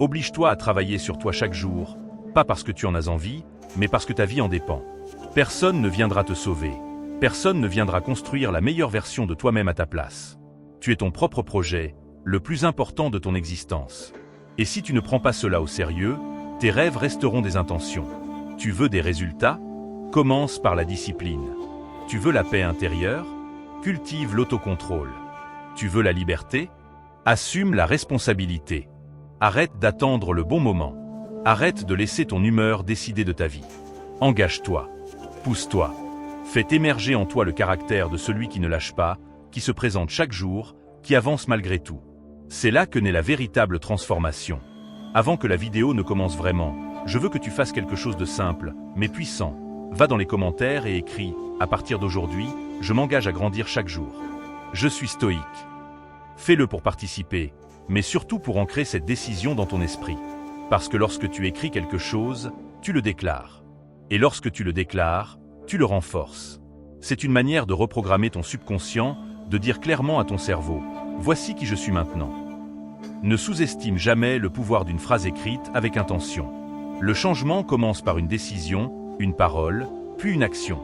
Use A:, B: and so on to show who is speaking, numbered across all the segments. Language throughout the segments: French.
A: Oblige-toi à travailler sur toi chaque jour, pas parce que tu en as envie, mais parce que ta vie en dépend. Personne ne viendra te sauver. Personne ne viendra construire la meilleure version de toi-même à ta place. Tu es ton propre projet, le plus important de ton existence. Et si tu ne prends pas cela au sérieux, tes rêves resteront des intentions. Tu veux des résultats? Commence par la discipline. Tu veux la paix intérieure? Cultive l'autocontrôle. Tu veux la liberté? Assume la responsabilité. Arrête d'attendre le bon moment. Arrête de laisser ton humeur décider de ta vie. Engage-toi. Pousse-toi. Fais émerger en toi le caractère de celui qui ne lâche pas, qui se présente chaque jour, qui avance malgré tout. C'est là que naît la véritable transformation. Avant que la vidéo ne commence vraiment, je veux que tu fasses quelque chose de simple, mais puissant. Va dans les commentaires et écris « À partir d'aujourd'hui, je m'engage à grandir chaque jour. Je suis stoïque ». Fais-le pour participer, mais surtout pour ancrer cette décision dans ton esprit. Parce que lorsque tu écris quelque chose, tu le déclares. Et lorsque tu le déclares, tu le renforces. C'est une manière de reprogrammer ton subconscient, de dire clairement à ton cerveau « Voici qui je suis maintenant ». Ne sous-estime jamais le pouvoir d'une phrase écrite avec intention. Le changement commence par une décision, une parole, puis une action.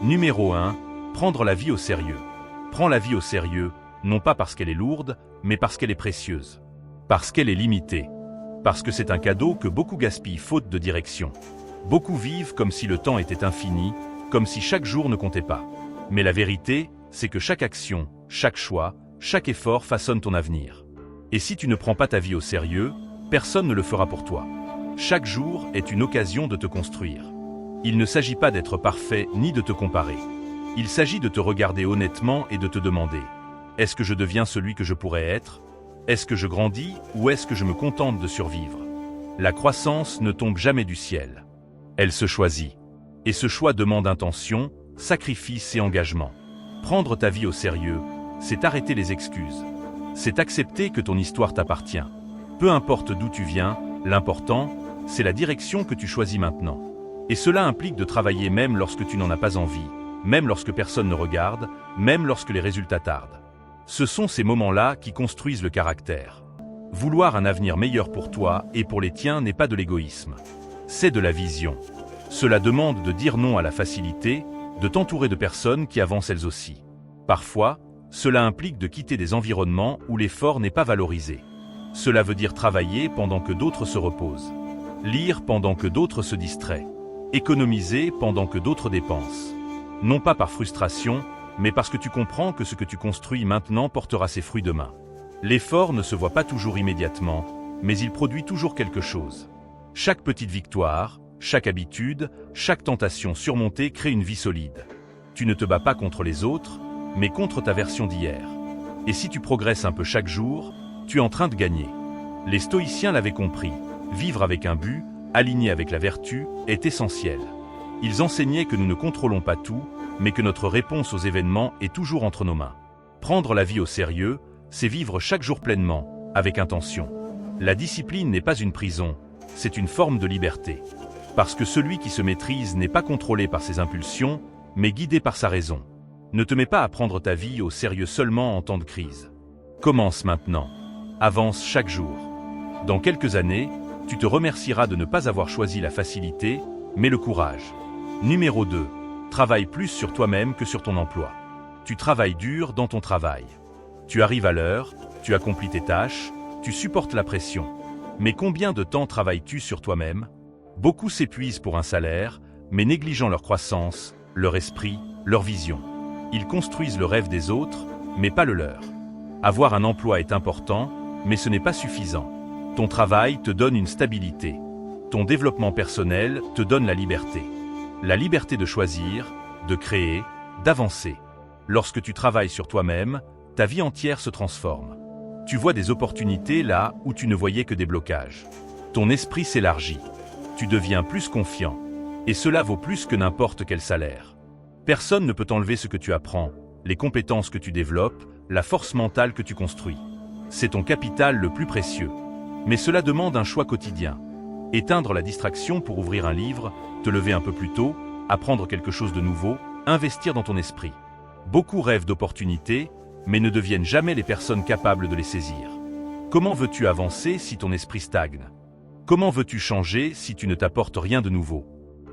A: Numéro 1, prendre la vie au sérieux. Prends la vie au sérieux, non pas parce qu'elle est lourde, mais parce qu'elle est précieuse. Parce qu'elle est limitée. Parce que c'est un cadeau que beaucoup gaspillent faute de direction. Beaucoup vivent comme si le temps était infini, comme si chaque jour ne comptait pas. Mais la vérité, c'est que chaque action, chaque choix, chaque effort façonne ton avenir. Et si tu ne prends pas ta vie au sérieux, personne ne le fera pour toi. Chaque jour est une occasion de te construire. Il ne s'agit pas d'être parfait ni de te comparer. Il s'agit de te regarder honnêtement et de te demander « Est-ce que je deviens celui que je pourrais être? Est-ce que je grandis ou est-ce que je me contente de survivre ?» La croissance ne tombe jamais du ciel. Elle se choisit. Et ce choix demande intention, sacrifice et engagement. Prendre ta vie au sérieux, c'est arrêter les excuses. C'est accepter que ton histoire t'appartient. Peu importe d'où tu viens, l'important, c'est la direction que tu choisis maintenant. Et cela implique de travailler même lorsque tu n'en as pas envie, même lorsque personne ne regarde, même lorsque les résultats tardent. Ce sont ces moments-là qui construisent le caractère. Vouloir un avenir meilleur pour toi et pour les tiens n'est pas de l'égoïsme. C'est de la vision. Cela demande de dire non à la facilité, de t'entourer de personnes qui avancent elles aussi. Parfois, cela implique de quitter des environnements où l'effort n'est pas valorisé. Cela veut dire travailler pendant que d'autres se reposent. Lire pendant que d'autres se distraient. Économiser pendant que d'autres dépensent. Non pas par frustration, mais parce que tu comprends que ce que tu construis maintenant portera ses fruits demain. L'effort ne se voit pas toujours immédiatement, mais il produit toujours quelque chose. Chaque petite victoire, chaque habitude, chaque tentation surmontée crée une vie solide. Tu ne te bats pas contre les autres, mais contre ta version d'hier. Et si tu progresses un peu chaque jour, tu es en train de gagner. Les stoïciens l'avaient compris, vivre avec un but, aligné avec la vertu, est essentiel. Ils enseignaient que nous ne contrôlons pas tout, mais que notre réponse aux événements est toujours entre nos mains. Prendre la vie au sérieux, c'est vivre chaque jour pleinement, avec intention. La discipline n'est pas une prison, c'est une forme de liberté. Parce que celui qui se maîtrise n'est pas contrôlé par ses impulsions, mais guidé par sa raison. Ne te mets pas à prendre ta vie au sérieux seulement en temps de crise. Commence maintenant. Avance chaque jour. Dans quelques années, tu te remercieras de ne pas avoir choisi la facilité, mais le courage. Numéro 2. Travaille plus sur toi-même que sur ton emploi. Tu travailles dur dans ton travail. Tu arrives à l'heure, tu accomplis tes tâches, tu supportes la pression. Mais combien de temps travailles-tu sur toi-même? Beaucoup s'épuisent pour un salaire, mais négligeant leur croissance, leur esprit, leur vision. Ils construisent le rêve des autres, mais pas le leur. Avoir un emploi est important, mais ce n'est pas suffisant. Ton travail te donne une stabilité. Ton développement personnel te donne la liberté. La liberté de choisir, de créer, d'avancer. Lorsque tu travailles sur toi-même, ta vie entière se transforme. Tu vois des opportunités là où tu ne voyais que des blocages. Ton esprit s'élargit. Tu deviens plus confiant. Et cela vaut plus que n'importe quel salaire. Personne ne peut t'enlever ce que tu apprends, les compétences que tu développes, la force mentale que tu construis. C'est ton capital le plus précieux. Mais cela demande un choix quotidien. Éteindre la distraction pour ouvrir un livre, te lever un peu plus tôt, apprendre quelque chose de nouveau, investir dans ton esprit. Beaucoup rêvent d'opportunités, mais ne deviennent jamais les personnes capables de les saisir. Comment veux-tu avancer si ton esprit stagne? Comment veux-tu changer si tu ne t'apportes rien de nouveau?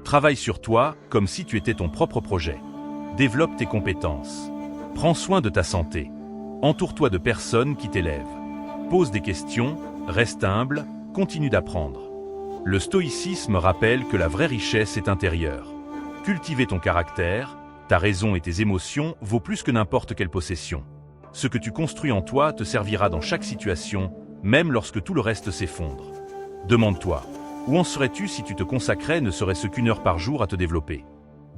A: Travaille sur toi comme si tu étais ton propre projet. Développe tes compétences. Prends soin de ta santé. Entoure-toi de personnes qui t'élèvent. Pose des questions, reste humble, continue d'apprendre. Le stoïcisme rappelle que la vraie richesse est intérieure. Cultiver ton caractère, ta raison et tes émotions vaut plus que n'importe quelle possession. Ce que tu construis en toi te servira dans chaque situation, même lorsque tout le reste s'effondre. Demande-toi, où en serais-tu si tu te consacrais ne serait-ce qu'1 heure par jour à te développer?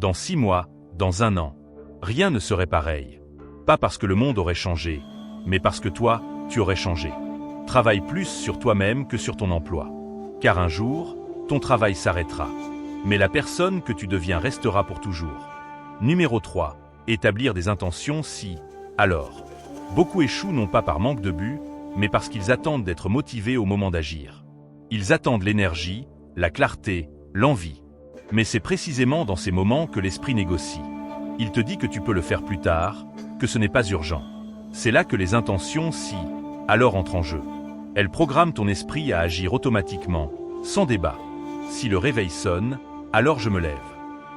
A: Dans 6 mois, dans 1 an, rien ne serait pareil. Pas parce que le monde aurait changé, mais parce que toi, tu aurais changé. Travaille plus sur toi-même que sur ton emploi. Car un jour, ton travail s'arrêtera. Mais la personne que tu deviens restera pour toujours. Numéro 3. Établir des intentions si, alors. Beaucoup échouent non pas par manque de but, mais parce qu'ils attendent d'être motivés au moment d'agir. Ils attendent l'énergie, la clarté, l'envie. Mais c'est précisément dans ces moments que l'esprit négocie. Il te dit que tu peux le faire plus tard, que ce n'est pas urgent. C'est là que les intentions si, alors entrent en jeu. Elles programment ton esprit à agir automatiquement, sans débat. Si le réveil sonne, alors je me lève.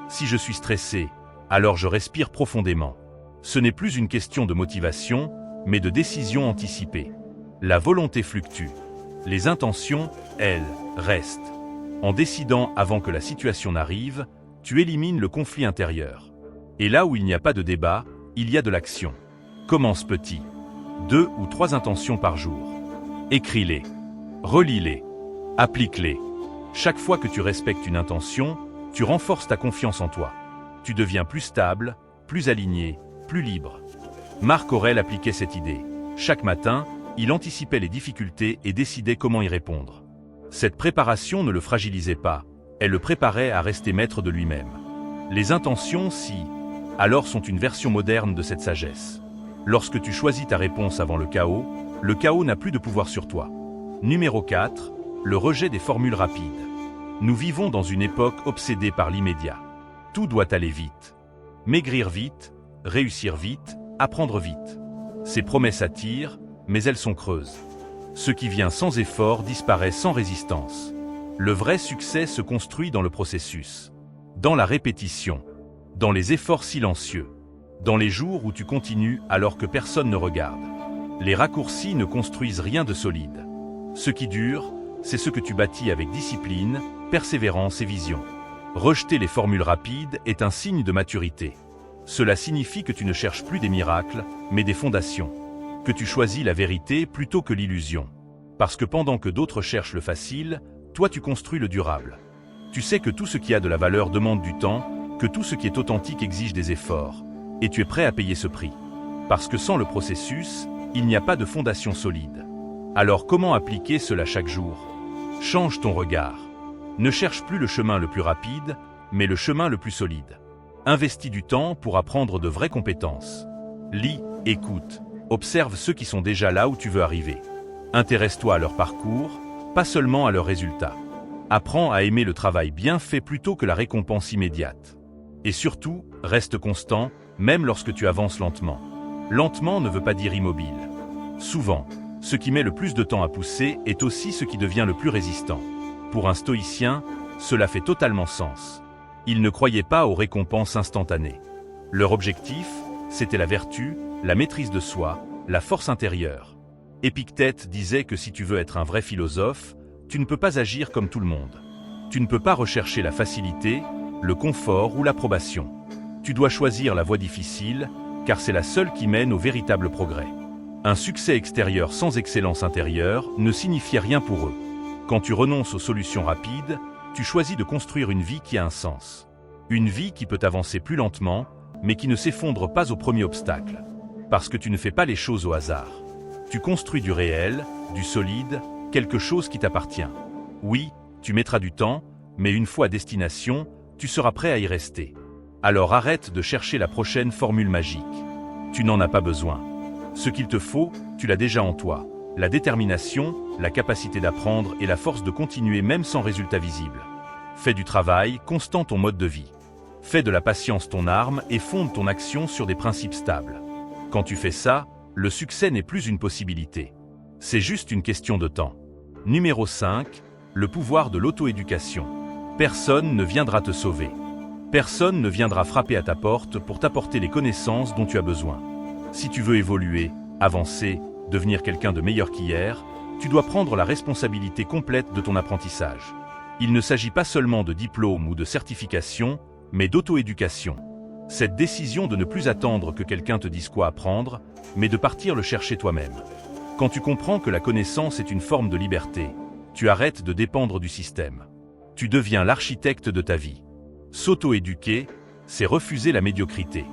A: Si je suis stressé, alors je respire profondément. Ce n'est plus une question de motivation, mais de décision anticipée. La volonté fluctue. Les intentions, elles, restent. En décidant avant que la situation n'arrive, tu élimines le conflit intérieur. Et là où il n'y a pas de débat, il y a de l'action. Commence petit. 2 ou 3 intentions par jour. Écris-les. Relis-les. Applique-les. Chaque fois que tu respectes une intention, tu renforces ta confiance en toi. Tu deviens plus stable, plus aligné, plus libre. Marc Aurèle appliquait cette idée. Chaque matin, il anticipait les difficultés et décidait comment y répondre. Cette préparation ne le fragilisait pas, elle le préparait à rester maître de lui-même. Les intentions, si, alors sont une version moderne de cette sagesse. Lorsque tu choisis ta réponse avant le chaos n'a plus de pouvoir sur toi. Numéro 4. Le rejet des formules rapides. Nous vivons dans une époque obsédée par l'immédiat. Tout doit aller vite. Maigrir vite, réussir vite, apprendre vite. Ces promesses attirent, mais elles sont creuses. Ce qui vient sans effort disparaît sans résistance. Le vrai succès se construit dans le processus, dans la répétition, dans les efforts silencieux, dans les jours où tu continues alors que personne ne regarde. Les raccourcis ne construisent rien de solide. Ce qui dure, c'est ce que tu bâtis avec discipline, persévérance et vision. Rejeter les formules rapides est un signe de maturité. Cela signifie que tu ne cherches plus des miracles, mais des fondations. Que tu choisis la vérité plutôt que l'illusion. Parce que pendant que d'autres cherchent le facile, toi tu construis le durable. Tu sais que tout ce qui a de la valeur demande du temps, que tout ce qui est authentique exige des efforts, et tu es prêt à payer ce prix. Parce que sans le processus, il n'y a pas de fondation solide. Alors comment appliquer cela chaque jour? Change ton regard. Ne cherche plus le chemin le plus rapide, mais le chemin le plus solide. Investis du temps pour apprendre de vraies compétences. Lis, écoute, observe ceux qui sont déjà là où tu veux arriver. Intéresse-toi à leur parcours, pas seulement à leurs résultats. Apprends à aimer le travail bien fait plutôt que la récompense immédiate. Et surtout, reste constant, même lorsque tu avances lentement. Lentement ne veut pas dire immobile. Souvent, ce qui met le plus de temps à pousser est aussi ce qui devient le plus résistant. Pour un stoïcien, cela fait totalement sens. Ils ne croyaient pas aux récompenses instantanées. Leur objectif, c'était la vertu, la maîtrise de soi, la force intérieure. Épictète disait que si tu veux être un vrai philosophe, tu ne peux pas agir comme tout le monde. Tu ne peux pas rechercher la facilité, le confort ou l'approbation. Tu dois choisir la voie difficile, car c'est la seule qui mène au véritable progrès. Un succès extérieur sans excellence intérieure ne signifiait rien pour eux. Quand tu renonces aux solutions rapides, tu choisis de construire une vie qui a un sens. Une vie qui peut avancer plus lentement, mais qui ne s'effondre pas au premier obstacle. Parce que tu ne fais pas les choses au hasard. Tu construis du réel, du solide, quelque chose qui t'appartient. Oui, tu mettras du temps, mais une fois à destination, tu seras prêt à y rester. Alors arrête de chercher la prochaine formule magique. Tu n'en as pas besoin. Ce qu'il te faut, tu l'as déjà en toi. La détermination, la capacité d'apprendre et la force de continuer même sans résultat visible. Fais du travail constant ton mode de vie. Fais de la patience ton arme et fonde ton action sur des principes stables. Quand tu fais ça, le succès n'est plus une possibilité. C'est juste une question de temps. Numéro 5. Le pouvoir de l'auto-éducation. Personne ne viendra te sauver. Personne ne viendra frapper à ta porte pour t'apporter les connaissances dont tu as besoin. Si tu veux évoluer, avancer, devenir quelqu'un de meilleur qu'hier, tu dois prendre la responsabilité complète de ton apprentissage. Il ne s'agit pas seulement de diplôme ou de certification, mais d'auto-éducation. Cette décision de ne plus attendre que quelqu'un te dise quoi apprendre, mais de partir le chercher toi-même. Quand tu comprends que la connaissance est une forme de liberté, tu arrêtes de dépendre du système. Tu deviens l'architecte de ta vie. S'auto-éduquer, c'est refuser la médiocrité.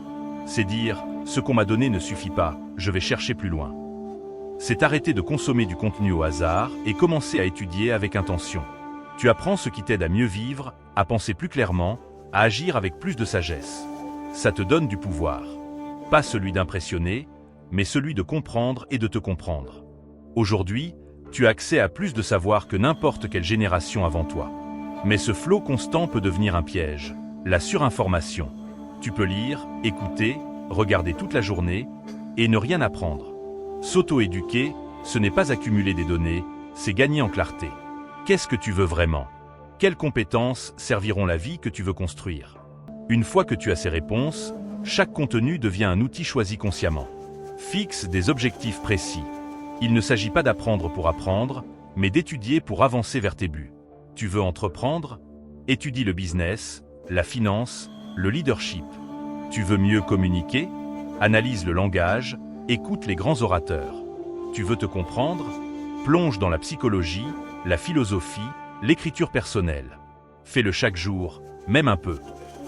A: C'est dire « ce qu'on m'a donné ne suffit pas, je vais chercher plus loin ». C'est arrêter de consommer du contenu au hasard et commencer à étudier avec intention. Tu apprends ce qui t'aide à mieux vivre, à penser plus clairement, à agir avec plus de sagesse. Ça te donne du pouvoir. Pas celui d'impressionner, mais celui de comprendre et de te comprendre. Aujourd'hui, tu as accès à plus de savoir que n'importe quelle génération avant toi. Mais ce flot constant peut devenir un piège, la surinformation. Tu peux lire, écouter, regarder toute la journée et ne rien apprendre. S'auto-éduquer, ce n'est pas accumuler des données, c'est gagner en clarté. Qu'est-ce que tu veux vraiment? Quelles compétences serviront la vie que tu veux construire? Une fois que tu as ces réponses, chaque contenu devient un outil choisi consciemment. Fixe des objectifs précis. Il ne s'agit pas d'apprendre pour apprendre, mais d'étudier pour avancer vers tes buts. Tu veux entreprendre? Étudie le business, la finance, le leadership. Tu veux mieux communiquer? Analyse le langage, écoute les grands orateurs. Tu veux te comprendre? Plonge dans la psychologie, la philosophie, l'écriture personnelle. Fais-le chaque jour, même un peu.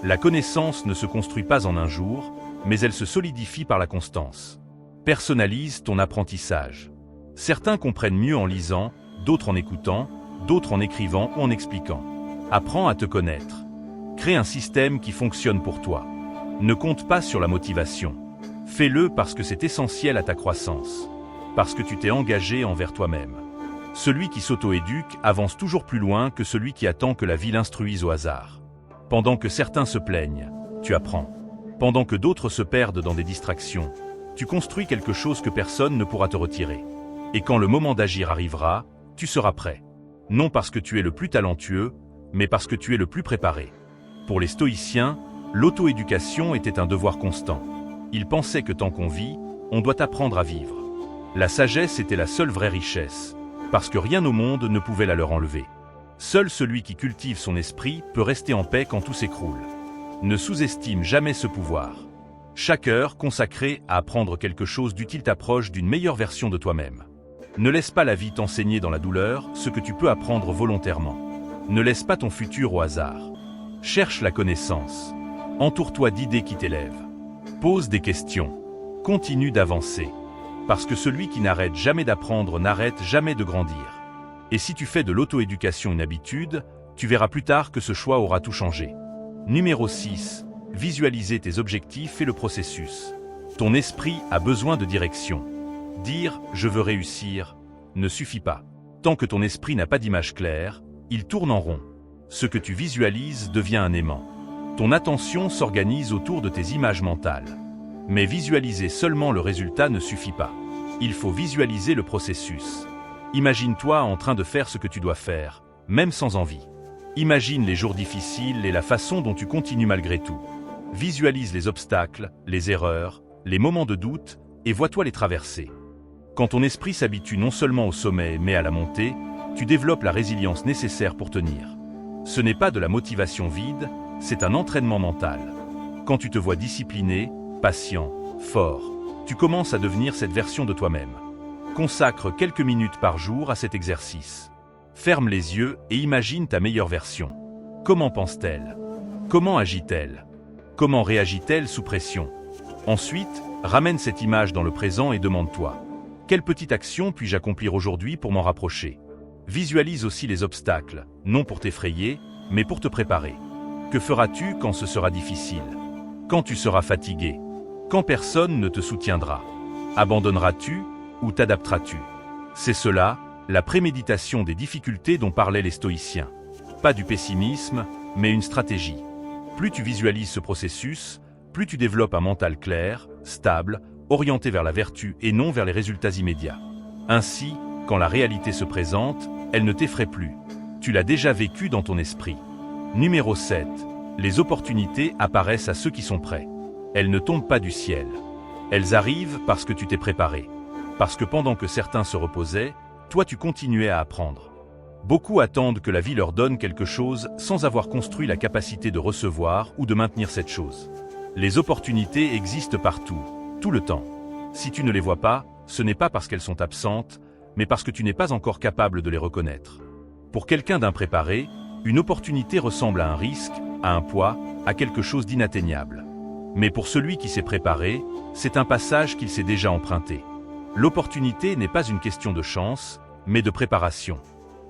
A: La connaissance ne se construit pas en un jour, mais elle se solidifie par la constance. Personnalise ton apprentissage. Certains comprennent mieux en lisant, d'autres en écoutant, d'autres en écrivant ou en expliquant. Apprends à te connaître. Crée un système qui fonctionne pour toi. Ne compte pas sur la motivation. Fais-le parce que c'est essentiel à ta croissance. Parce que tu t'es engagé envers toi-même. Celui qui s'auto-éduque avance toujours plus loin que celui qui attend que la vie l'instruise au hasard. Pendant que certains se plaignent, tu apprends. Pendant que d'autres se perdent dans des distractions, tu construis quelque chose que personne ne pourra te retirer. Et quand le moment d'agir arrivera, tu seras prêt. Non parce que tu es le plus talentueux, mais parce que tu es le plus préparé. Pour les stoïciens, l'auto-éducation était un devoir constant. Ils pensaient que tant qu'on vit, on doit apprendre à vivre. La sagesse était la seule vraie richesse, parce que rien au monde ne pouvait la leur enlever. Seul celui qui cultive son esprit peut rester en paix quand tout s'écroule. Ne sous-estime jamais ce pouvoir. Chaque heure consacrée à apprendre quelque chose d'utile t'approche d'une meilleure version de toi-même. Ne laisse pas la vie t'enseigner dans la douleur ce que tu peux apprendre volontairement. Ne laisse pas ton futur au hasard. Cherche la connaissance. Entoure-toi d'idées qui t'élèvent. Pose des questions. Continue d'avancer. Parce que celui qui n'arrête jamais d'apprendre n'arrête jamais de grandir. Et si tu fais de l'auto-éducation une habitude, tu verras plus tard que ce choix aura tout changé. Numéro 6. Visualiser tes objectifs et le processus. Ton esprit a besoin de direction. Dire « je veux réussir » ne suffit pas. Tant que ton esprit n'a pas d'image claire, il tourne en rond. Ce que tu visualises devient un aimant. Ton attention s'organise autour de tes images mentales. Mais visualiser seulement le résultat ne suffit pas. Il faut visualiser le processus. Imagine-toi en train de faire ce que tu dois faire, même sans envie. Imagine les jours difficiles et la façon dont tu continues malgré tout. Visualise les obstacles, les erreurs, les moments de doute et vois-toi les traverser. Quand ton esprit s'habitue non seulement au sommet mais à la montée, tu développes la résilience nécessaire pour tenir. Ce n'est pas de la motivation vide, c'est un entraînement mental. Quand tu te vois discipliné, patient, fort, tu commences à devenir cette version de toi-même. Consacre quelques minutes par jour à cet exercice. Ferme les yeux et imagine ta meilleure version. Comment pense-t-elle? Comment agit-elle? Comment réagit-elle sous pression? Ensuite, ramène cette image dans le présent et demande-toi: quelle petite action puis-je accomplir aujourd'hui pour m'en rapprocher? Visualise aussi les obstacles, non pour t'effrayer, mais pour te préparer. Que feras-tu quand ce sera difficile? Quand tu seras fatigué? Quand personne ne te soutiendra? Abandonneras-tu ou t'adapteras-tu? C'est cela, la préméditation des difficultés dont parlaient les stoïciens. Pas du pessimisme, mais une stratégie. Plus tu visualises ce processus, plus tu développes un mental clair, stable, orienté vers la vertu et non vers les résultats immédiats. Ainsi, Quand la réalité se présente, elle ne t'effraie plus. Tu l'as déjà vécu dans ton esprit. Numéro 7. Les opportunités apparaissent à ceux qui sont prêts. Elles ne tombent pas du ciel. Elles arrivent parce que tu t'es préparé. Parce que pendant que certains se reposaient, toi tu continuais à apprendre. Beaucoup attendent que la vie leur donne quelque chose sans avoir construit la capacité de recevoir ou de maintenir cette chose. Les opportunités existent partout, tout le temps. Si tu ne les vois pas, ce n'est pas parce qu'elles sont absentes, mais parce que tu n'es pas encore capable de les reconnaître. Pour quelqu'un d'impréparé, une opportunité ressemble à un risque, à un poids, à quelque chose d'inatteignable. Mais pour celui qui s'est préparé, c'est un passage qu'il s'est déjà emprunté. L'opportunité n'est pas une question de chance, mais de préparation.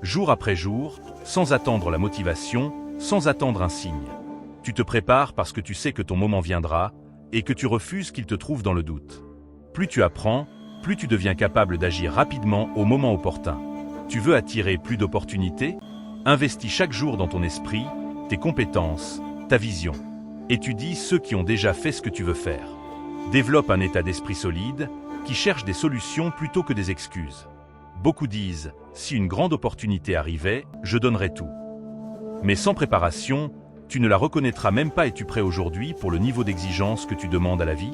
A: Jour après jour, sans attendre la motivation, sans attendre un signe. Tu te prépares parce que tu sais que ton moment viendra, et que tu refuses qu'il te trouve dans le doute. Plus tu apprends, plus tu deviens capable d'agir rapidement au moment opportun. Tu veux attirer plus d'opportunités? Investis chaque jour dans ton esprit, tes compétences, ta vision. Étudie ceux qui ont déjà fait ce que tu veux faire. Développe un état d'esprit solide, qui cherche des solutions plutôt que des excuses. Beaucoup disent, si une grande opportunité arrivait, je donnerais tout. Mais sans préparation, tu ne la reconnaîtras même pas. Es-tu prêt aujourd'hui pour le niveau d'exigence que tu demandes à la vie?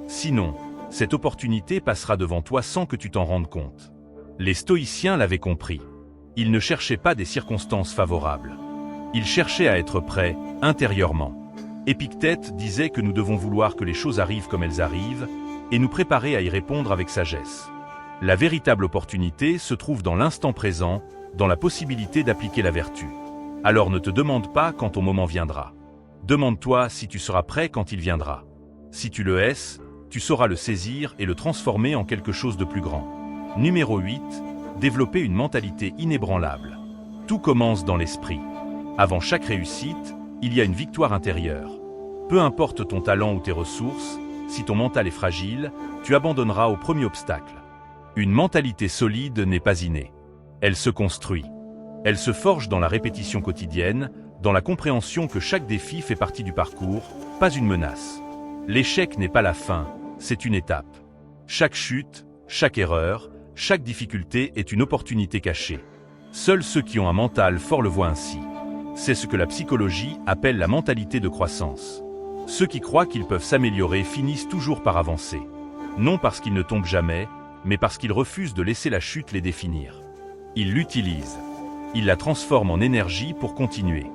A: Sinon, cette opportunité passera devant toi sans que tu t'en rendes compte. Les stoïciens l'avaient compris. Ils ne cherchaient pas des circonstances favorables. Ils cherchaient à être prêts, intérieurement. Épictète disait que nous devons vouloir que les choses arrivent comme elles arrivent, et nous préparer à y répondre avec sagesse. La véritable opportunité se trouve dans l'instant présent, dans la possibilité d'appliquer la vertu. Alors ne te demande pas quand ton moment viendra. Demande-toi si tu seras prêt quand il viendra. Si tu le es, tu sauras le saisir et le transformer en quelque chose de plus grand. Numéro 8. Développer une mentalité inébranlable. Tout commence dans l'esprit. Avant chaque réussite, il y a une victoire intérieure. Peu importe ton talent ou tes ressources, si ton mental est fragile, tu abandonneras au premier obstacle. Une mentalité solide n'est pas innée. Elle se construit. Elle se forge dans la répétition quotidienne, dans la compréhension que chaque défi fait partie du parcours, pas une menace. L'échec n'est pas la fin, c'est une étape. Chaque chute, chaque erreur, chaque difficulté est une opportunité cachée. Seuls ceux qui ont un mental fort le voient ainsi. C'est ce que la psychologie appelle la mentalité de croissance. Ceux qui croient qu'ils peuvent s'améliorer finissent toujours par avancer. Non parce qu'ils ne tombent jamais, mais parce qu'ils refusent de laisser la chute les définir. Ils l'utilisent. Ils la transforment en énergie pour continuer.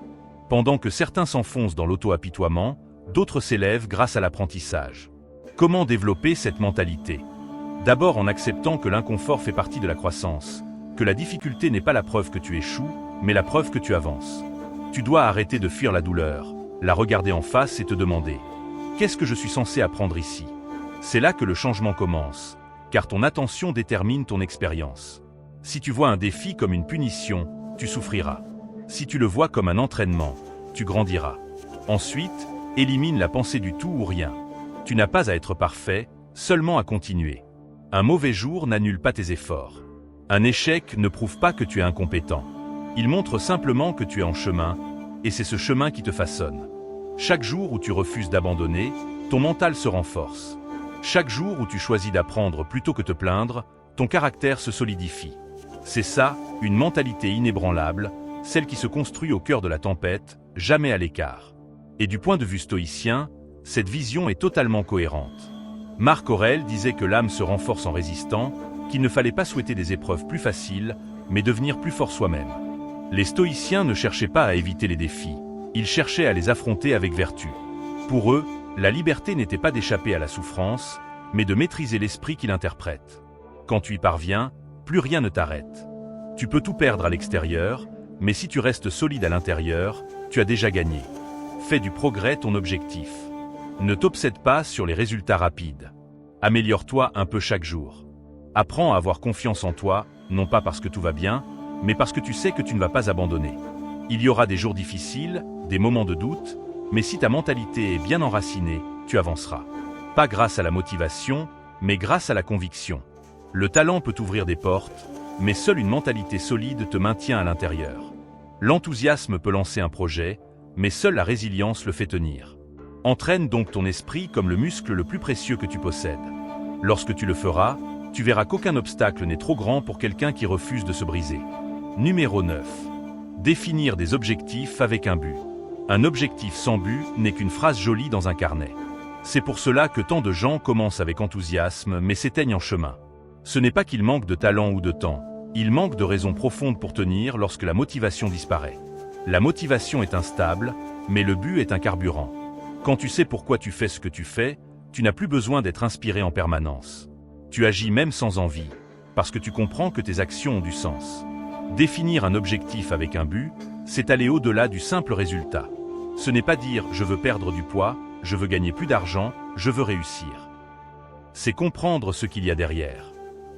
A: Pendant que certains s'enfoncent dans l'auto-apitoiement, d'autres s'élèvent grâce à l'apprentissage. Comment développer cette mentalité? D'abord en acceptant que l'inconfort fait partie de la croissance, que la difficulté n'est pas la preuve que tu échoues, mais la preuve que tu avances. Tu dois arrêter de fuir la douleur, la regarder en face et te demander « Qu'est-ce que je suis censé apprendre ici ?» C'est là que le changement commence, car ton attention détermine ton expérience. Si tu vois un défi comme une punition, tu souffriras. Si tu le vois comme un entraînement, tu grandiras. Ensuite, élimine la pensée du tout ou rien. Tu n'as pas à être parfait, seulement à continuer. Un mauvais jour n'annule pas tes efforts. Un échec ne prouve pas que tu es incompétent. Il montre simplement que tu es en chemin, et c'est ce chemin qui te façonne. Chaque jour où tu refuses d'abandonner, ton mental se renforce. Chaque jour où tu choisis d'apprendre plutôt que te plaindre, ton caractère se solidifie. C'est ça, une mentalité inébranlable, celle qui se construit au cœur de la tempête, jamais à l'écart. Et du point de vue stoïcien, cette vision est totalement cohérente. Marc Aurèle disait que l'âme se renforce en résistant, qu'il ne fallait pas souhaiter des épreuves plus faciles, mais devenir plus fort soi-même. Les stoïciens ne cherchaient pas à éviter les défis, ils cherchaient à les affronter avec vertu. Pour eux, la liberté n'était pas d'échapper à la souffrance, mais de maîtriser l'esprit qui l'interprète. Quand tu y parviens, plus rien ne t'arrête. Tu peux tout perdre à l'extérieur, mais si tu restes solide à l'intérieur, tu as déjà gagné. Fais du progrès ton objectif. Ne t'obsède pas sur les résultats rapides. Améliore-toi un peu chaque jour. Apprends à avoir confiance en toi, non pas parce que tout va bien, mais parce que tu sais que tu ne vas pas abandonner. Il y aura des jours difficiles, des moments de doute, mais si ta mentalité est bien enracinée, tu avanceras. Pas grâce à la motivation, mais grâce à la conviction. Le talent peut ouvrir des portes, mais seule une mentalité solide te maintient à l'intérieur. L'enthousiasme peut lancer un projet, mais seule la résilience le fait tenir. Entraîne donc ton esprit comme le muscle le plus précieux que tu possèdes. Lorsque tu le feras, Tu verras qu'aucun obstacle n'est trop grand pour quelqu'un qui refuse de se briser. Numéro 9. Définir des objectifs avec un but. Un objectif sans but n'est qu'une phrase jolie dans un carnet. C'est pour cela que tant de gens commencent avec enthousiasme mais s'éteignent en chemin. Ce n'est pas qu'il manque de talent ou de temps, il manque de raisons profondes pour tenir lorsque la motivation disparaît. La motivation est instable, mais le but est un carburant. Quand tu sais pourquoi tu fais ce que tu fais, tu n'as plus besoin d'être inspiré en permanence. Tu agis même sans envie, parce que tu comprends que tes actions ont du sens. Définir un objectif avec un but, c'est aller au-delà du simple résultat. Ce n'est pas dire « je veux perdre du poids », « je veux gagner plus d'argent »,« je veux réussir ». C'est comprendre ce qu'il y a derrière.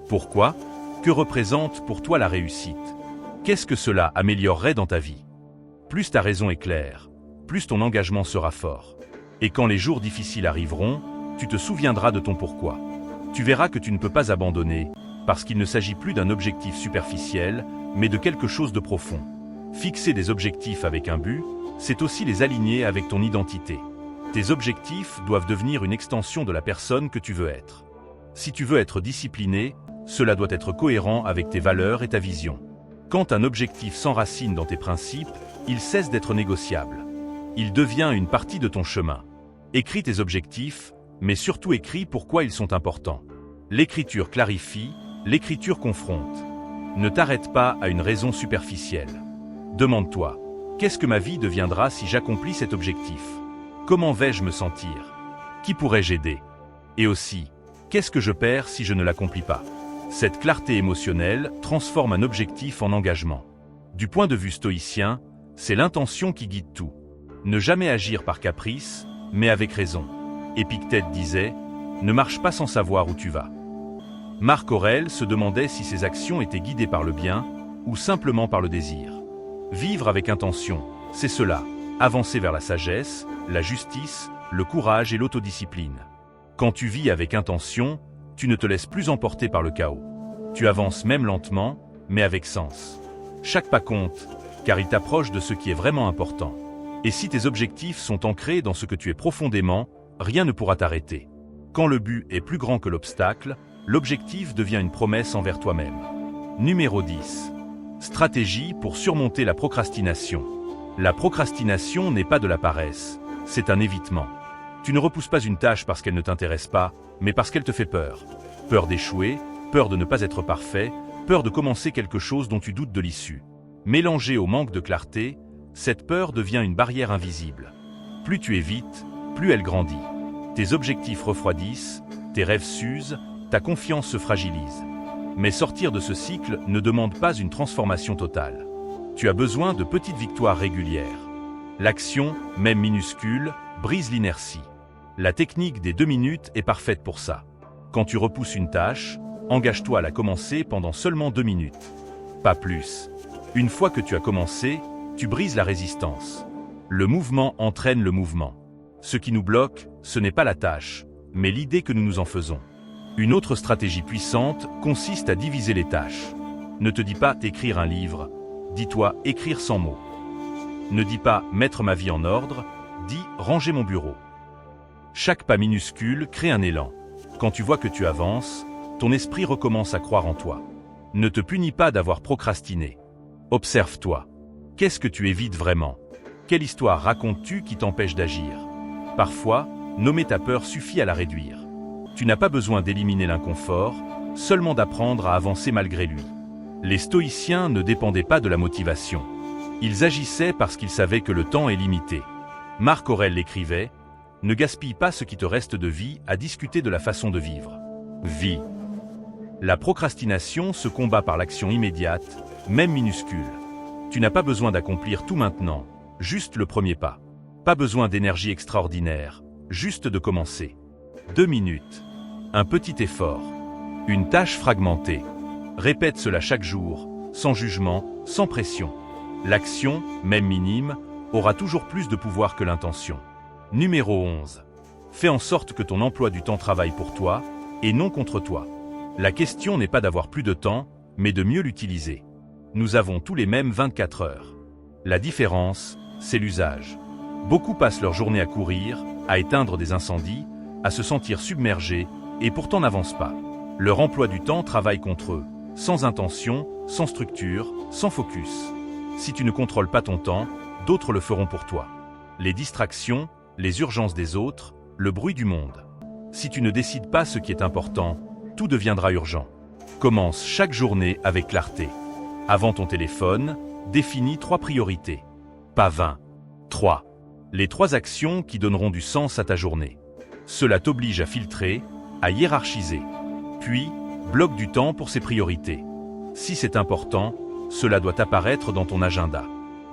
A: Pourquoi? Que représente pour toi la réussite? Qu'est-ce que cela améliorerait dans ta vie? Plus ta raison est claire, plus ton engagement sera fort. Et quand les jours difficiles arriveront, tu te souviendras de ton pourquoi. Tu verras que tu ne peux pas abandonner, parce qu'il ne s'agit plus d'un objectif superficiel, mais de quelque chose de profond. Fixer des objectifs avec un but, c'est aussi les aligner avec ton identité. Tes objectifs doivent devenir une extension de la personne que tu veux être. Si tu veux être discipliné, cela doit être cohérent avec tes valeurs et ta vision. Quand un objectif s'enracine dans tes principes, il cesse d'être négociable. Il devient une partie de ton chemin. Écris tes objectifs, mais surtout écris pourquoi ils sont importants. L'écriture clarifie, l'écriture confronte. Ne t'arrête pas à une raison superficielle. Demande-toi, qu'est-ce que ma vie deviendra si j'accomplis cet objectif? Comment vais-je me sentir? Qui pourrais-je aider? Et aussi, qu'est-ce que je perds si je ne l'accomplis pas? Cette clarté émotionnelle transforme un objectif en engagement. Du point de vue stoïcien, c'est l'intention qui guide tout. Ne jamais agir par caprice, mais avec raison. Épictète disait « Ne marche pas sans savoir où tu vas ». Marc Aurèle se demandait si ses actions étaient guidées par le bien ou simplement par le désir. Vivre avec intention, c'est cela. Avancer vers la sagesse, la justice, le courage et l'autodiscipline. Quand tu vis avec intention, tu ne te laisses plus emporter par le chaos. Tu avances même lentement, mais avec sens. Chaque pas compte, car il t'approche de ce qui est vraiment important. Et si tes objectifs sont ancrés dans ce que tu es profondément, rien ne pourra t'arrêter. Quand le but est plus grand que l'obstacle, l'objectif devient une promesse envers toi-même. Numéro 10. Stratégie pour surmonter la procrastination. La procrastination n'est pas de la paresse, c'est un évitement. Tu ne repousses pas une tâche parce qu'elle ne t'intéresse pas, mais parce qu'elle te fait peur. Peur d'échouer, peur de ne pas être parfait, peur de commencer quelque chose dont tu doutes de l'issue. Mélangée au manque de clarté, cette peur devient une barrière invisible. Plus tu évites, plus elle grandit. Tes objectifs refroidissent, tes rêves s'usent, ta confiance se fragilise. Mais sortir de ce cycle ne demande pas une transformation totale. Tu as besoin de petites victoires régulières. L'action, même minuscule, brise l'inertie. La technique des 2 minutes est parfaite pour ça. Quand tu repousses une tâche, engage-toi à la commencer pendant seulement 2 minutes. Pas plus. Une fois que tu as commencé, tu brises la résistance. Le mouvement entraîne le mouvement. Ce qui nous bloque, ce n'est pas la tâche, mais l'idée que nous nous en faisons. Une autre stratégie puissante consiste à diviser les tâches. Ne te dis pas d'écrire un livre, dis-toi écrire 100 mots. Ne dis pas mettre ma vie en ordre, dis ranger mon bureau. Chaque pas minuscule crée un élan. Quand tu vois que tu avances, ton esprit recommence à croire en toi. Ne te punis pas d'avoir procrastiné. Observe-toi. Qu'est-ce que tu évites vraiment? Quelle histoire racontes-tu qui t'empêche d'agir? Parfois, nommer ta peur suffit à la réduire. Tu n'as pas besoin d'éliminer l'inconfort, seulement d'apprendre à avancer malgré lui. Les stoïciens ne dépendaient pas de la motivation. Ils agissaient parce qu'ils savaient que le temps est limité. Marc Aurèle l'écrivait « Ne gaspille pas ce qui te reste de vie à discuter de la façon de vivre. » Vie. La procrastination se combat par l'action immédiate, même minuscule. Tu n'as pas besoin d'accomplir tout maintenant, juste le premier pas. Pas besoin d'énergie extraordinaire, juste de commencer. 2 minutes. Un petit effort. Une tâche fragmentée. Répète cela chaque jour, sans jugement, sans pression. L'action, même minime, aura toujours plus de pouvoir que l'intention. Numéro 11. Fais en sorte que ton emploi du temps travaille pour toi, et non contre toi. La question n'est pas d'avoir plus de temps, mais de mieux l'utiliser. Nous avons tous les mêmes 24 heures. La différence, c'est l'usage. Beaucoup passent leur journée à courir, à éteindre des incendies, à se sentir submergés, et pourtant n'avancent pas. Leur emploi du temps travaille contre eux, sans intention, sans structure, sans focus. Si tu ne contrôles pas ton temps, d'autres le feront pour toi. Les distractions, les urgences des autres, le bruit du monde. Si tu ne décides pas ce qui est important, tout deviendra urgent. Commence chaque journée avec clarté. Avant ton téléphone, définis 3 priorités. Pas 20. 3. Les 3 actions qui donneront du sens à ta journée. Cela t'oblige à filtrer, à hiérarchiser. Puis, bloque du temps pour ces priorités. Si c'est important, cela doit apparaître dans ton agenda.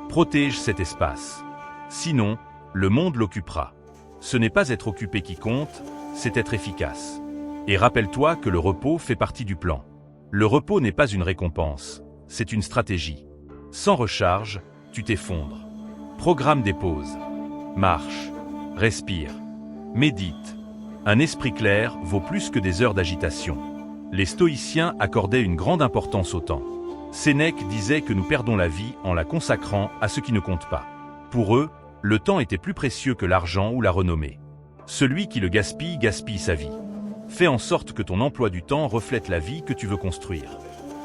A: Protège cet espace. Sinon, le monde l'occupera. Ce n'est pas être occupé qui compte, c'est être efficace. Et rappelle-toi que le repos fait partie du plan. Le repos n'est pas une récompense, c'est une stratégie. Sans recharge, tu t'effondres. Programme des pauses. Marche, respire, médite. Un esprit clair vaut plus que des heures d'agitation. Les stoïciens accordaient une grande importance au temps. Sénèque disait que nous perdons la vie en la consacrant à ce qui ne compte pas. Pour eux, le temps était plus précieux que l'argent ou la renommée. Celui qui le gaspille, gaspille sa vie. Fais en sorte que ton emploi du temps reflète la vie que tu veux construire.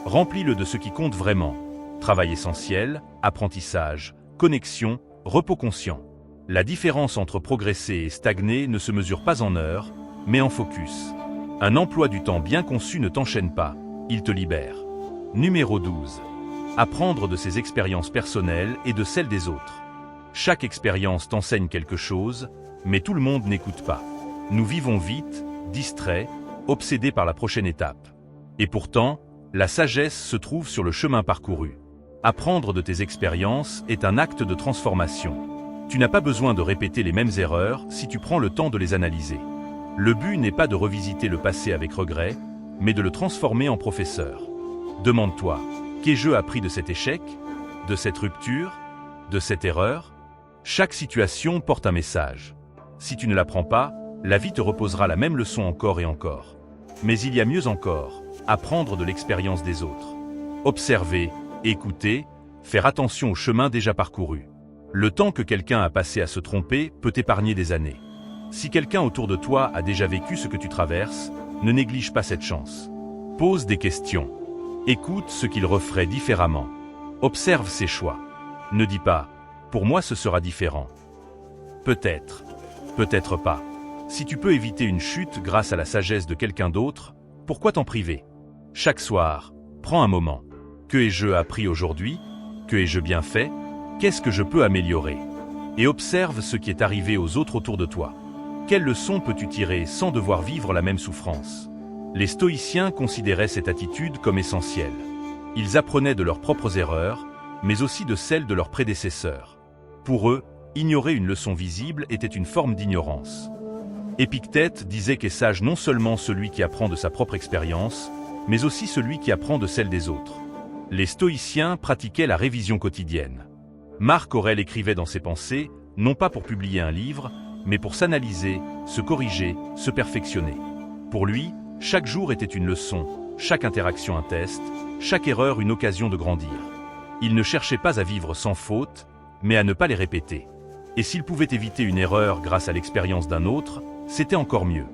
A: Remplis-le de ce qui compte vraiment. Travail essentiel, apprentissage, connexion, repos conscient. La différence entre progresser et stagner ne se mesure pas en heures, mais en focus. Un emploi du temps bien conçu ne t'enchaîne pas, il te libère. Numéro 12. Apprendre de ses expériences personnelles et de celles des autres. Chaque expérience t'enseigne quelque chose, mais tout le monde n'écoute pas. Nous vivons vite, distraits, obsédés par la prochaine étape. Et pourtant, la sagesse se trouve sur le chemin parcouru. Apprendre de tes expériences est un acte de transformation. Tu n'as pas besoin de répéter les mêmes erreurs si tu prends le temps de les analyser. Le but n'est pas de revisiter le passé avec regret, mais de le transformer en professeur. Demande-toi, qu'ai-je appris de cet échec, de cette rupture, de cette erreur? Chaque situation porte un message. Si tu ne l'apprends pas, la vie te reposera la même leçon encore et encore. Mais il y a mieux encore, apprendre de l'expérience des autres. Observer, écouter, faire attention au chemin déjà parcouru. Le temps que quelqu'un a passé à se tromper peut t'épargner des années. Si quelqu'un autour de toi a déjà vécu ce que tu traverses, ne néglige pas cette chance. Pose des questions. Écoute ce qu'il referait différemment. Observe ses choix. Ne dis pas « pour moi ce sera différent ». Peut-être, peut-être pas. Si tu peux éviter une chute grâce à la sagesse de quelqu'un d'autre, pourquoi t'en priver? Chaque soir, prends un moment. Que ai-je appris aujourd'hui? Que ai-je bien fait? Qu'est-ce que je peux améliorer? Et observe ce qui est arrivé aux autres autour de toi. Quelles leçons peux-tu tirer sans devoir vivre la même souffrance? Les stoïciens considéraient cette attitude comme essentielle. Ils apprenaient de leurs propres erreurs, mais aussi de celles de leurs prédécesseurs. Pour eux, ignorer une leçon visible était une forme d'ignorance. Épictète disait qu'est sage non seulement celui qui apprend de sa propre expérience, mais aussi celui qui apprend de celle des autres. Les stoïciens pratiquaient la révision quotidienne. Marc Aurèle écrivait dans ses pensées, non pas pour publier un livre, mais pour s'analyser, se corriger, se perfectionner. Pour lui, chaque jour était une leçon, chaque interaction un test, chaque erreur une occasion de grandir. Il ne cherchait pas à vivre sans faute, mais à ne pas les répéter. Et s'il pouvait éviter une erreur grâce à l'expérience d'un autre, c'était encore mieux.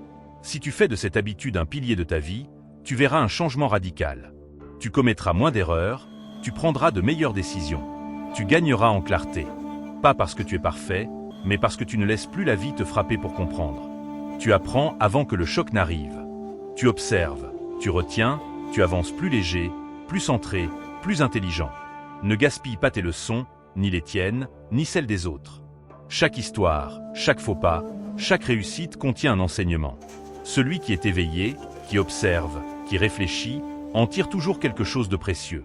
A: Si tu fais de cette habitude un pilier de ta vie, tu verras un changement radical. Tu commettras moins d'erreurs, tu prendras de meilleures décisions. Tu gagneras en clarté. Pas parce que tu es parfait, mais parce que tu ne laisses plus la vie te frapper pour comprendre. Tu apprends avant que le choc n'arrive. Tu observes, tu retiens, tu avances plus léger, plus centré, plus intelligent. Ne gaspille pas tes leçons, ni les tiennes, ni celles des autres. Chaque histoire, chaque faux pas, chaque réussite contient un enseignement. Celui qui est éveillé, qui observe, qui réfléchit, en tire toujours quelque chose de précieux.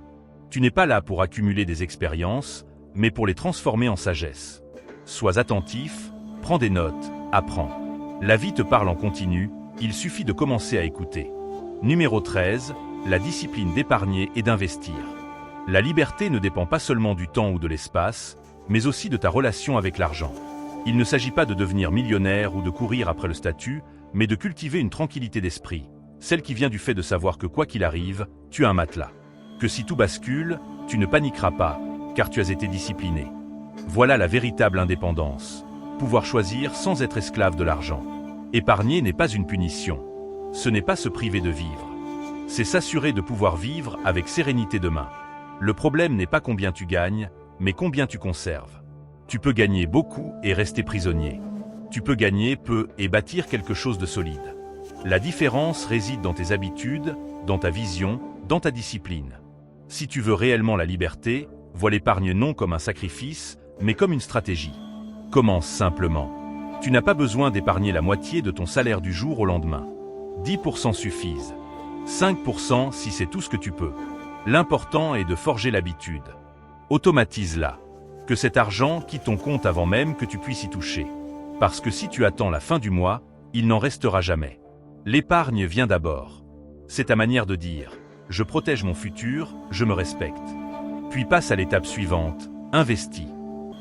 A: Tu n'es pas là pour accumuler des expériences, mais pour les transformer en sagesse. Sois attentif, prends des notes, apprends. La vie te parle en continu, il suffit de commencer à écouter. Numéro 13, la discipline d'épargner et d'investir. La liberté ne dépend pas seulement du temps ou de l'espace, mais aussi de ta relation avec l'argent. Il ne s'agit pas de devenir millionnaire ou de courir après le statut, mais de cultiver une tranquillité d'esprit, celle qui vient du fait de savoir que quoi qu'il arrive, tu as un matelas. Que si tout bascule, tu ne paniqueras pas, car tu as été discipliné. Voilà la véritable indépendance. Pouvoir choisir sans être esclave de l'argent. Épargner n'est pas une punition. Ce n'est pas se priver de vivre. C'est s'assurer de pouvoir vivre avec sérénité demain. Le problème n'est pas combien tu gagnes, mais combien tu conserves. Tu peux gagner beaucoup et rester prisonnier. Tu peux gagner peu et bâtir quelque chose de solide. La différence réside dans tes habitudes, dans ta vision, dans ta discipline. Si tu veux réellement la liberté, vois l'épargne non comme un sacrifice, mais comme une stratégie. Commence simplement. Tu n'as pas besoin d'épargner la moitié de ton salaire du jour au lendemain. 10% suffisent. 5% si c'est tout ce que tu peux. L'important est de forger l'habitude. Automatise-la. Que cet argent quitte ton compte avant même que tu puisses y toucher. Parce que si tu attends la fin du mois, il n'en restera jamais. L'épargne vient d'abord. C'est ta manière de dire « Je protège mon futur, je me respecte ». Puis passe à l'étape suivante, investis.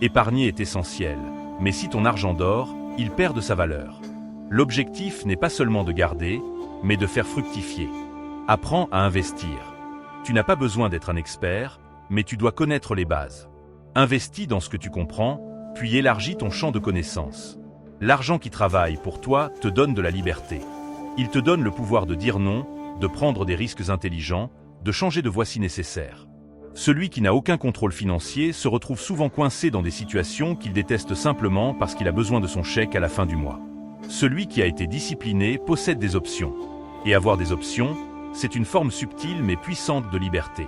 A: Épargner est essentiel, mais si ton argent dort, il perd de sa valeur. L'objectif n'est pas seulement de garder, mais de faire fructifier. Apprends à investir. Tu n'as pas besoin d'être un expert, mais tu dois connaître les bases. Investis dans ce que tu comprends, puis élargis ton champ de connaissances. L'argent qui travaille pour toi te donne de la liberté. Il te donne le pouvoir de dire non, de prendre des risques intelligents, de changer de voie si nécessaire. Celui qui n'a aucun contrôle financier se retrouve souvent coincé dans des situations qu'il déteste simplement parce qu'il a besoin de son chèque à la fin du mois. Celui qui a été discipliné possède des options. Et avoir des options, c'est une forme subtile mais puissante de liberté.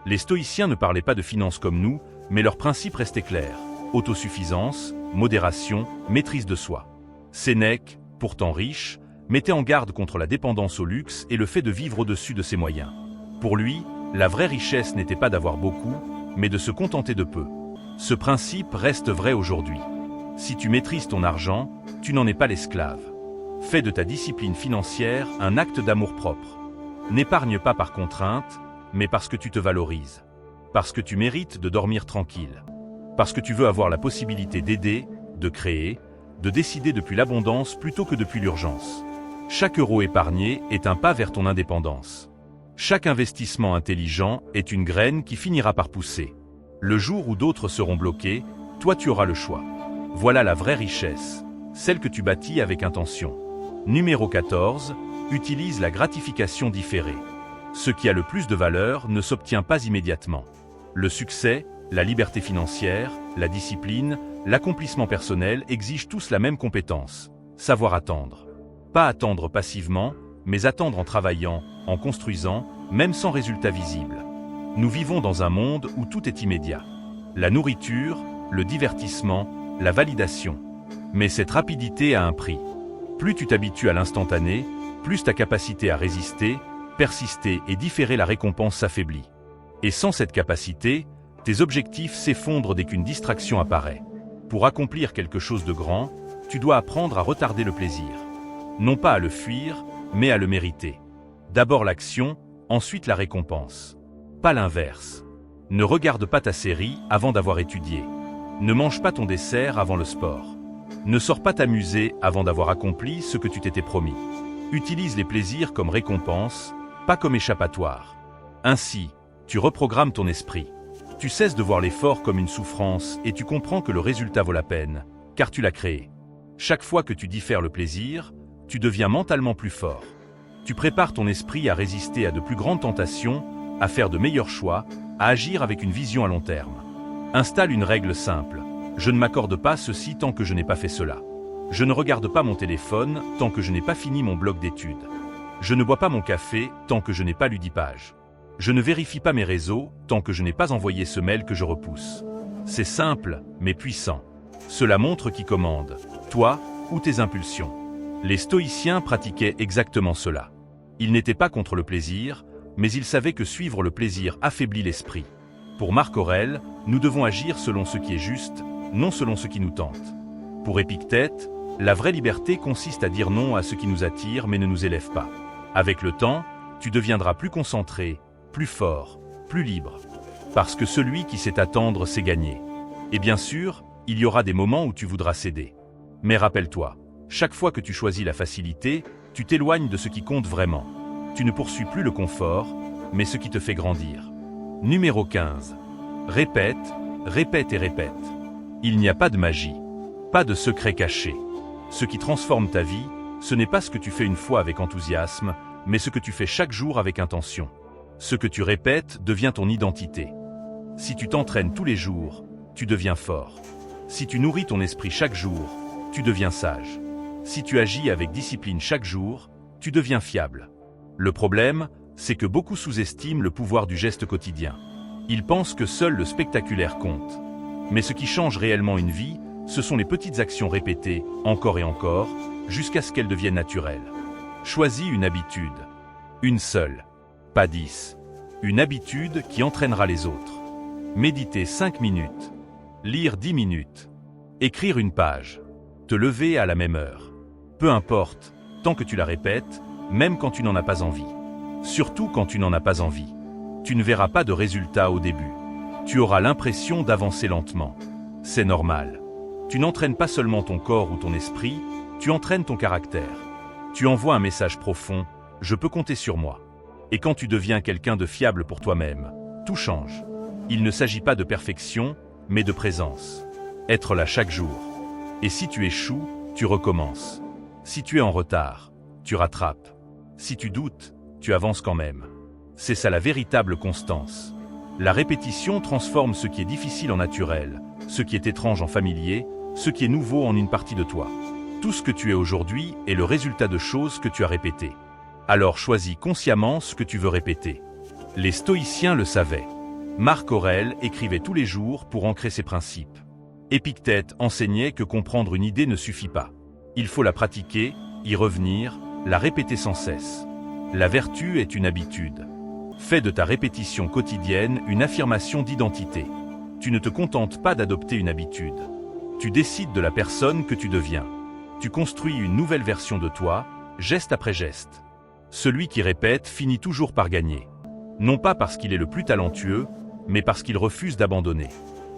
A: Les stoïciens ne parlaient pas de finances comme nous, mais leurs principes restaient clairs. Autosuffisance, modération, maîtrise de soi. Sénèque, pourtant riche, mettait en garde contre la dépendance au luxe et le fait de vivre au-dessus de ses moyens. Pour lui, la vraie richesse n'était pas d'avoir beaucoup, mais de se contenter de peu. Ce principe reste vrai aujourd'hui. Si tu maîtrises ton argent, tu n'en es pas l'esclave. Fais de ta discipline financière un acte d'amour-propre. N'épargne pas par contrainte, mais parce que tu te valorises. Parce que tu mérites de dormir tranquille. Parce que tu veux avoir la possibilité d'aider, de créer, de décider depuis l'abondance plutôt que depuis l'urgence. Chaque euro épargné est un pas vers ton indépendance. Chaque investissement intelligent est une graine qui finira par pousser. Le jour où d'autres seront bloqués, toi tu auras le choix. Voilà la vraie richesse, celle que tu bâtis avec intention. Numéro 14, utilise la gratification différée. Ce qui a le plus de valeur ne s'obtient pas immédiatement. Le succès, la liberté financière, la discipline, l'accomplissement personnel exigent tous la même compétence, savoir attendre. Pas attendre passivement, mais attendre en travaillant, en construisant, même sans résultat visible. Nous vivons dans un monde où tout est immédiat. La nourriture, le divertissement, la validation. Mais cette rapidité a un prix. Plus tu t'habitues à l'instantané, plus ta capacité à résister, persister et différer la récompense s'affaiblit. Et sans cette capacité, tes objectifs s'effondrent dès qu'une distraction apparaît. Pour accomplir quelque chose de grand, tu dois apprendre à retarder le plaisir. Non pas à le fuir, mais à le mériter. D'abord l'action, ensuite la récompense. Pas l'inverse. Ne regarde pas ta série avant d'avoir étudié. Ne mange pas ton dessert avant le sport. Ne sors pas t'amuser avant d'avoir accompli ce que tu t'étais promis. Utilise les plaisirs comme récompense, pas comme échappatoire. Ainsi, tu reprogrammes ton esprit. Tu cesses de voir l'effort comme une souffrance et tu comprends que le résultat vaut la peine, car tu l'as créé. Chaque fois que tu diffères le plaisir, tu deviens mentalement plus fort. Tu prépares ton esprit à résister à de plus grandes tentations, à faire de meilleurs choix, à agir avec une vision à long terme. Installe une règle simple. Je ne m'accorde pas ceci tant que je n'ai pas fait cela. Je ne regarde pas mon téléphone tant que je n'ai pas fini mon bloc d'études. Je ne bois pas mon café tant que je n'ai pas lu 10 pages. Je ne vérifie pas mes réseaux tant que je n'ai pas envoyé ce mail que je repousse. C'est simple, mais puissant. Cela montre qui commande, toi ou tes impulsions. Les stoïciens pratiquaient exactement cela. Ils n'étaient pas contre le plaisir, mais ils savaient que suivre le plaisir affaiblit l'esprit. Pour Marc Aurèle, nous devons agir selon ce qui est juste, non selon ce qui nous tente. Pour Épictète, la vraie liberté consiste à dire non à ce qui nous attire mais ne nous élève pas. Avec le temps, tu deviendras plus concentré, plus fort, plus libre. Parce que celui qui sait attendre sait gagner. Et bien sûr, il y aura des moments où tu voudras céder. Mais rappelle-toi, chaque fois que tu choisis la facilité, tu t'éloignes de ce qui compte vraiment. Tu ne poursuis plus le confort, mais ce qui te fait grandir. Numéro 15. Répète, répète et répète. Il n'y a pas de magie, pas de secret caché. Ce qui transforme ta vie, ce n'est pas ce que tu fais une fois avec enthousiasme, mais ce que tu fais chaque jour avec intention. Ce que tu répètes devient ton identité. Si tu t'entraînes tous les jours, tu deviens fort. Si tu nourris ton esprit chaque jour, tu deviens sage. Si tu agis avec discipline chaque jour, tu deviens fiable. Le problème, c'est que beaucoup sous-estiment le pouvoir du geste quotidien. Ils pensent que seul le spectaculaire compte. Mais ce qui change réellement une vie, ce sont les petites actions répétées, encore et encore, jusqu'à ce qu'elles deviennent naturelles. Choisis une habitude. Une seule. Pas 10. Une habitude qui entraînera les autres. Méditer 5 minutes. Lire 10 minutes. Écrire une page. Te lever à la même heure. Peu importe, tant que tu la répètes, même quand tu n'en as pas envie. Surtout quand tu n'en as pas envie. Tu ne verras pas de résultat au début. Tu auras l'impression d'avancer lentement. C'est normal. Tu n'entraînes pas seulement ton corps ou ton esprit, tu entraînes ton caractère. Tu envoies un message profond, je peux compter sur moi. Et quand tu deviens quelqu'un de fiable pour toi-même, tout change. Il ne s'agit pas de perfection, mais de présence. Être là chaque jour. Et si tu échoues, tu recommences. Si tu es en retard, tu rattrapes. Si tu doutes, tu avances quand même. C'est ça la véritable constance. La répétition transforme ce qui est difficile en naturel, ce qui est étrange en familier, ce qui est nouveau en une partie de toi. Tout ce que tu es aujourd'hui est le résultat de choses que tu as répétées. Alors choisis consciemment ce que tu veux répéter. Les stoïciens le savaient. Marc Aurèle écrivait tous les jours pour ancrer ses principes. Épictète enseignait que comprendre une idée ne suffit pas. Il faut la pratiquer, y revenir, la répéter sans cesse. La vertu est une habitude. Fais de ta répétition quotidienne une affirmation d'identité. Tu ne te contentes pas d'adopter une habitude. Tu décides de la personne que tu deviens. Tu construis une nouvelle version de toi, geste après geste. Celui qui répète finit toujours par gagner. Non pas parce qu'il est le plus talentueux, mais parce qu'il refuse d'abandonner.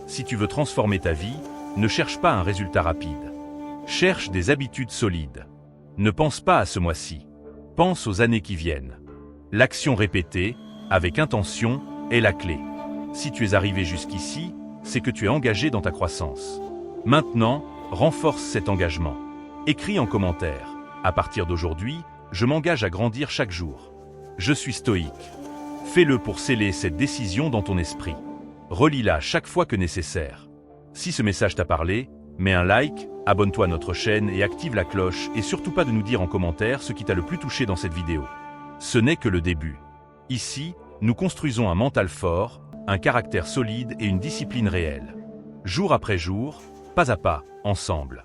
A: Si tu veux transformer ta vie, ne cherche pas un résultat rapide. Cherche des habitudes solides. Ne pense pas à ce mois-ci. Pense aux années qui viennent. L'action répétée, avec intention, est la clé. Si tu es arrivé jusqu'ici, c'est que tu es engagé dans ta croissance. Maintenant, renforce cet engagement. Écris en commentaire. À partir d'aujourd'hui, je m'engage à grandir chaque jour. Je suis stoïque. Fais-le pour sceller cette décision dans ton esprit. Relis-la chaque fois que nécessaire. Si ce message t'a parlé, mets un like, abonne-toi à notre chaîne et active la cloche et surtout pas de nous dire en commentaire ce qui t'a le plus touché dans cette vidéo. Ce n'est que le début. Ici, nous construisons un mental fort, un caractère solide et une discipline réelle. Jour après jour, pas à pas, ensemble.